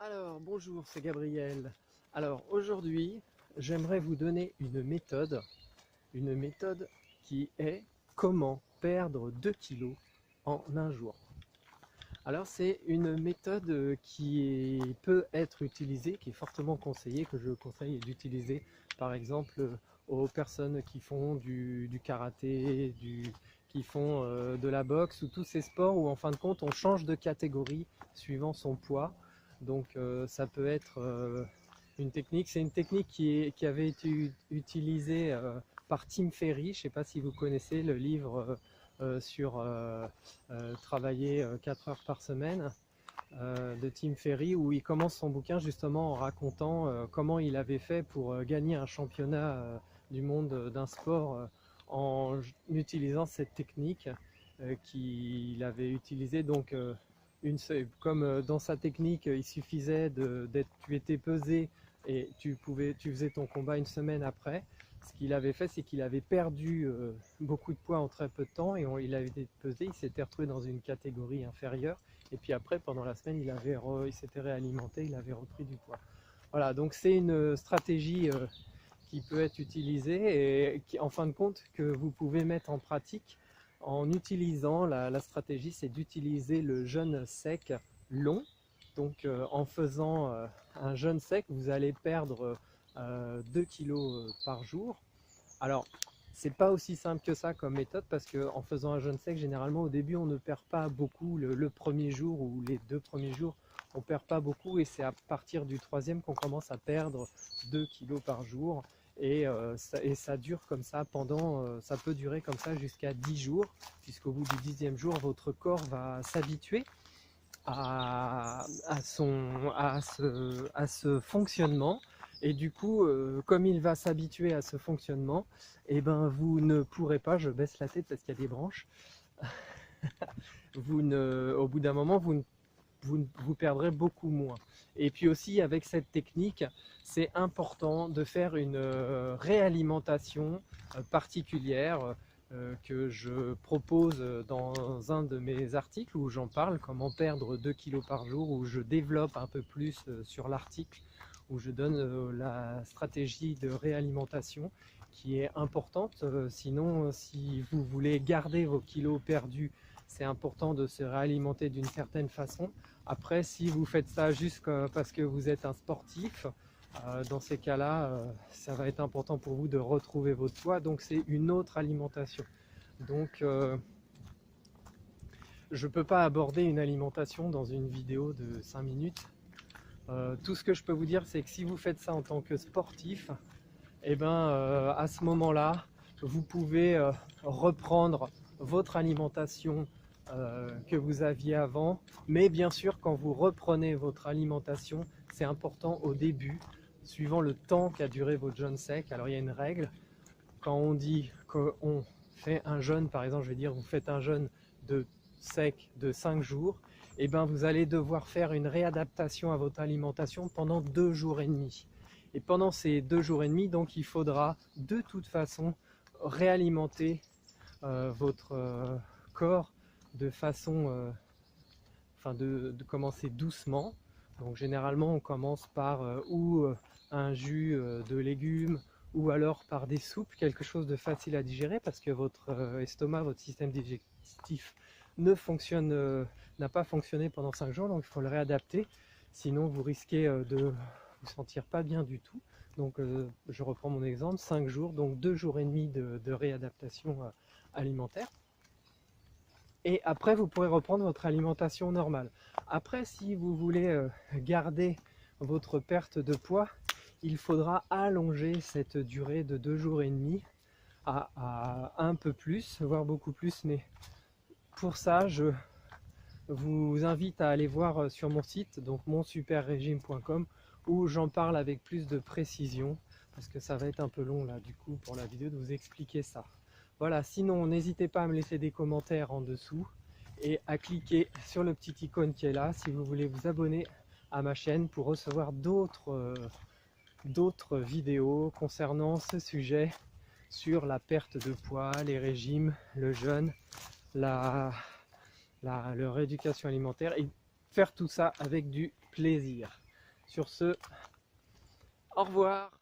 Alors, bonjour, c'est Gabriel. Alors, aujourd'hui, j'aimerais vous donner une méthode qui est comment perdre 2 kilos en un jour. Alors, c'est une méthode peut être utilisée, qui est fortement conseillée, que je conseille d'utiliser, par exemple, aux personnes qui font du karaté, qui font de la boxe, ou tous ces sports où, en fin de compte, on change de catégorie suivant son poids. Donc ça peut être une technique, c'est une technique qui avait été utilisée par Tim Ferry. Je ne sais pas si vous connaissez le livre sur travailler 4 heures par semaine de Tim Ferry, où il commence son bouquin justement en racontant comment il avait fait pour gagner un championnat du monde d'un sport en utilisant cette technique qu'il avait utilisée. Donc comme dans sa technique, il suffisait tu étais pesé et tu faisais ton combat une semaine après. Ce qu'il avait fait, c'est qu'il avait perdu beaucoup de poids en très peu de temps et il avait été pesé, il s'était retrouvé dans une catégorie inférieure. Et puis après, pendant la semaine, il s'était réalimenté, il avait repris du poids. Voilà, donc c'est une stratégie qui peut être utilisée et qui, en fin de compte, que vous pouvez mettre en pratique en utilisant la stratégie, c'est d'utiliser le jeûne sec long. Donc en faisant un jeûne sec, vous allez perdre 2 kilos par jour. Alors, c'est pas aussi simple que ça comme méthode parce qu'en faisant un jeûne sec, généralement au début on ne perd pas beaucoup le premier jour ou les 2 premiers jours, on perd pas beaucoup et c'est à partir du troisième qu'on commence à perdre 2 kilos par jour et ça dure comme ça ça peut durer comme ça jusqu'à 10 jours puisqu'au bout du 10e jour votre corps va s'habituer à ce fonctionnement. Et du coup, comme il va s'habituer à ce fonctionnement, et ben vous ne pourrez pas, je baisse la tête parce qu'il y a des branches, au bout d'un moment, vous perdrez beaucoup moins. Et puis aussi, avec cette technique, c'est important de faire une réalimentation particulière que je propose dans un de mes articles où j'en parle, comment perdre 2 kilos par jour, où je développe un peu plus sur l'article, où je donne la stratégie de réalimentation qui est importante. Sinon, si vous voulez garder vos kilos perdus, c'est important de se réalimenter d'une certaine façon. Après, si vous faites ça juste parce que vous êtes un sportif, dans ces cas-là, ça va être important pour vous de retrouver votre poids. Donc c'est une autre alimentation. Donc je ne peux pas aborder une alimentation dans une vidéo de 5 minutes. Tout ce que je peux vous dire, c'est que si vous faites ça en tant que sportif, et ben à ce moment-là, vous pouvez reprendre votre alimentation que vous aviez avant. Mais bien sûr, quand vous reprenez votre alimentation, c'est important au début, suivant le temps qu'a duré votre jeûne sec. Alors il y a une règle, quand on dit qu'on fait un jeûne, par exemple, je vais dire vous faites un jeûne de sec de 5 jours, et ben vous allez devoir faire une réadaptation à votre alimentation pendant 2 jours et demi. Et pendant ces 2 jours et demi, donc il faudra de toute façon réalimenter votre corps de façon, de commencer doucement. Donc généralement on commence par un jus de légumes ou alors par des soupes, quelque chose de facile à digérer parce que votre estomac, votre système digestif n'a pas fonctionné pendant 5 jours, donc il faut le réadapter. Sinon vous risquez de vous sentir pas bien du tout. Donc je reprends mon exemple, 5 jours, donc 2 jours et demi de réadaptation alimentaire. Et après vous pourrez reprendre votre alimentation normale. Après, si vous voulez garder votre perte de poids, il faudra allonger cette durée de 2 jours et demi à un peu plus, voire beaucoup plus. Mais pour ça, je vous invite à aller voir sur mon site, donc monsuperregime.com, où j'en parle avec plus de précision, parce que ça va être un peu long là du coup pour la vidéo de vous expliquer ça. Voilà, sinon n'hésitez pas à me laisser des commentaires en dessous et à cliquer sur le petit icône qui est là si vous voulez vous abonner à ma chaîne pour recevoir d'autres vidéos concernant ce sujet sur la perte de poids, les régimes, le jeûne, leur éducation alimentaire et faire tout ça avec du plaisir. Sur ce, au revoir.